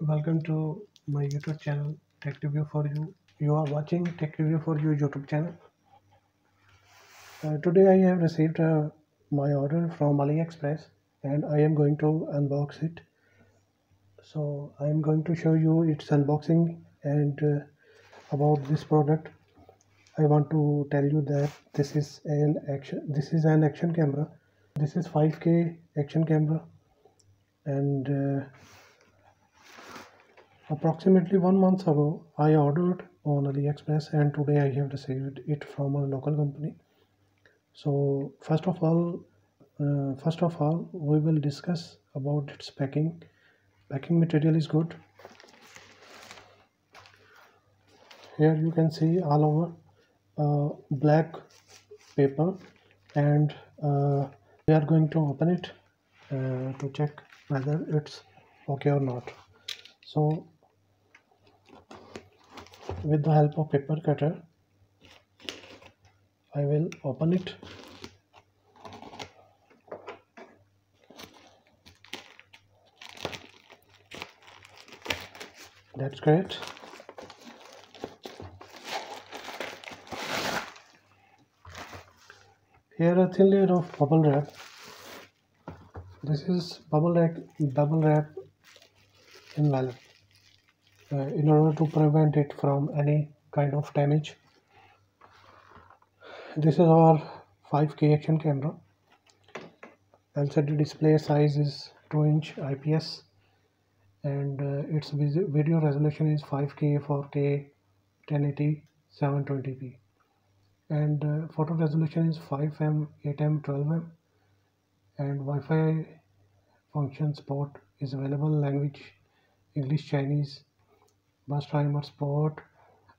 Welcome to my YouTube channel Tech Review for You. You are watching Tech Review for You YouTube channel. Today I have received my order from AliExpress and I am going to unbox it. So I am going to show you its unboxing and about this product. I want to tell you that this is an action camera. This is 5K action camera and approximately 1 month ago, I ordered on AliExpress and today I have received it from a local company. So first of all, we will discuss about its packing. Packing material is good. Here you can see all over black paper, and we are going to open it to check whether it's okay or not. So with the help of paper cutter, I will open it. That's great. Here a thin layer of bubble wrap. This is bubble wrap envelope in order to prevent it from any kind of damage. This is our 5K action camera. LCD display size is 2-inch IPS and its video resolution is 5K, 4K, 1080, 720p, and photo resolution is 5M, 8M, 12M, and Wi-Fi function support is available. Language English, Chinese, bus timer support,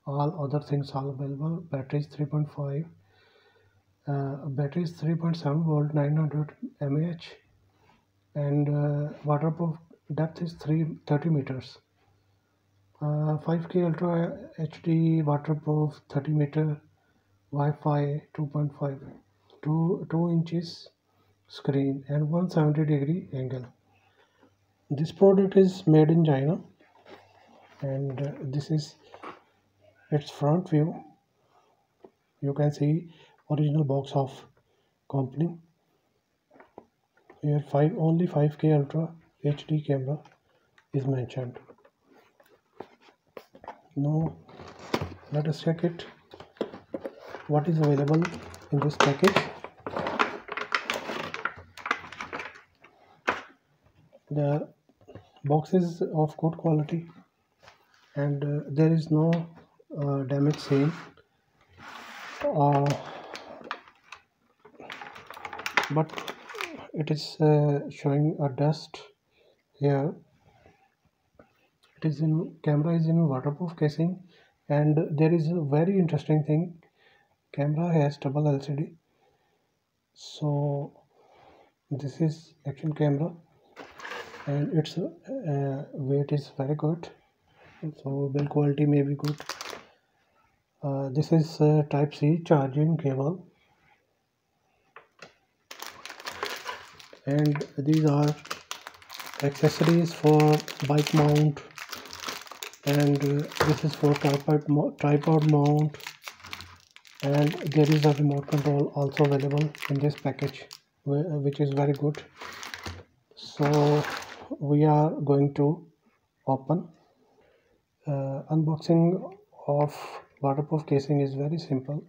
all other things are available. Battery is 3.5. Battery is 3.7 volt, 900 mAh, and waterproof depth is 30 meters. 5K Ultra HD waterproof, 30 meter, Wi-Fi 2.5, 2 inches screen and 170-degree angle. This product is made in China, and this is its front view. You can see original box of company. Here only 5K Ultra HD camera is mentioned. Now let us check it. What is available in this package? The box is of good quality and there is no damage seen. But it is showing a dust here. Camera is in waterproof casing, and there is a very interesting thing. Camera has double LCD. So this is action camera, and its weight is very good. So build quality may be good. This is Type C charging cable, and these are accessories for bike mount, and this is for tripod mount, and there is a remote control also available in this package, which is very good. So we are going to open. Unboxing of waterproof casing is very simple.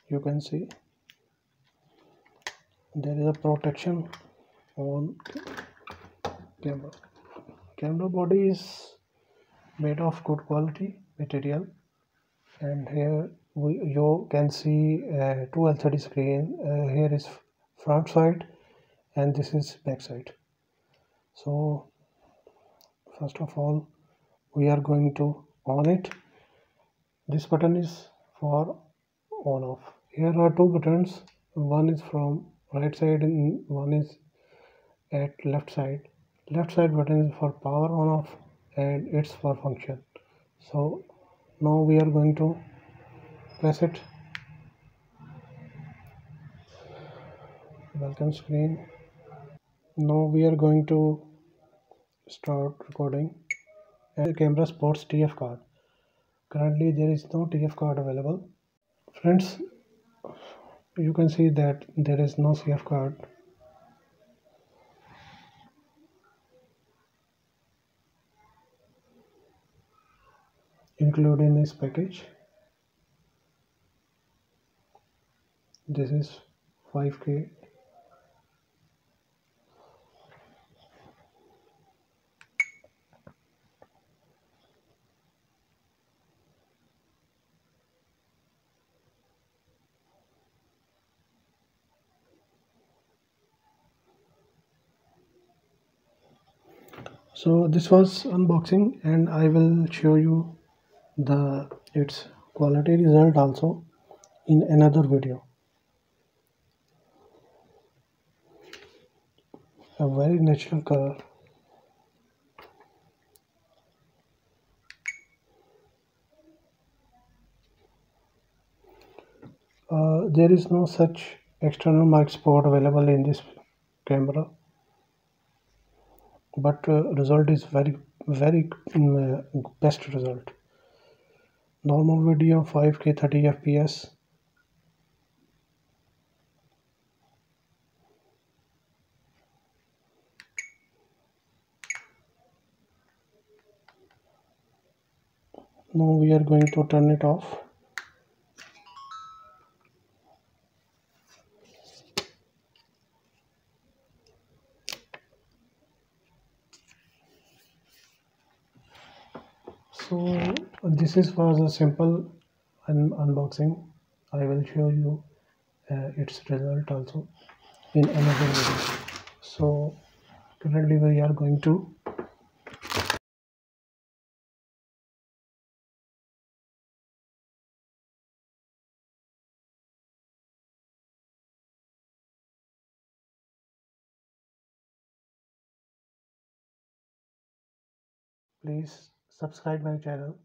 You can see there is a protection on camera. Camera body is made of good quality material, and here you can see two LCD screen. Here is front side and this is back side. So first of all, we are going to on it. This button is for on off. Here are two buttons. One is from right side and one is at left side. Left side button is for power on off and it's for function. So now we are going to press it. welcome screen. Now we are going to start recording. And the camera supports TF card. Currently there is no TF card available. Friends, you can see that there is no CF card included in this package. This is 5K. So this was unboxing, and I will show you the its quality result also in another video. A very natural color. There is no such external mic support available in this camera, but result is very best result. Normal video 5K 30 fps. Now we are going to turn it off. So this was a simple unboxing. I will show you its result also in another video. So currently we are going to please subscribe my channel.